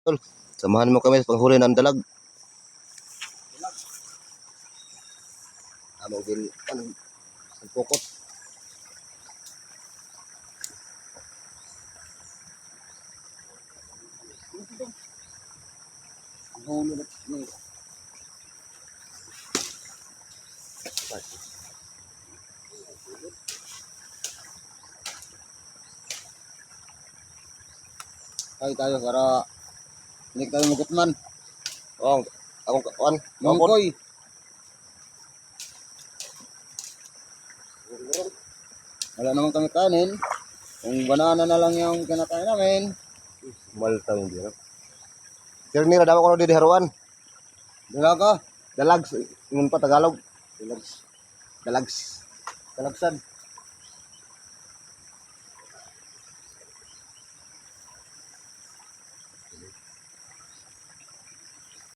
Tol, samahan mo kami sa panghuli ng dalag. Among gil ang pokot. Ay tayo para hindi tayo magutman. Oh, akong kawan, Mangkoy. Wala naman kami kanin. Kung banana na lang yung kinakain namin. malta yung dira. Sir nila daw ko di haruan. Dalaga. Dalags, ingon pa Tagalog. Dalags. Dalags. Dalagsan.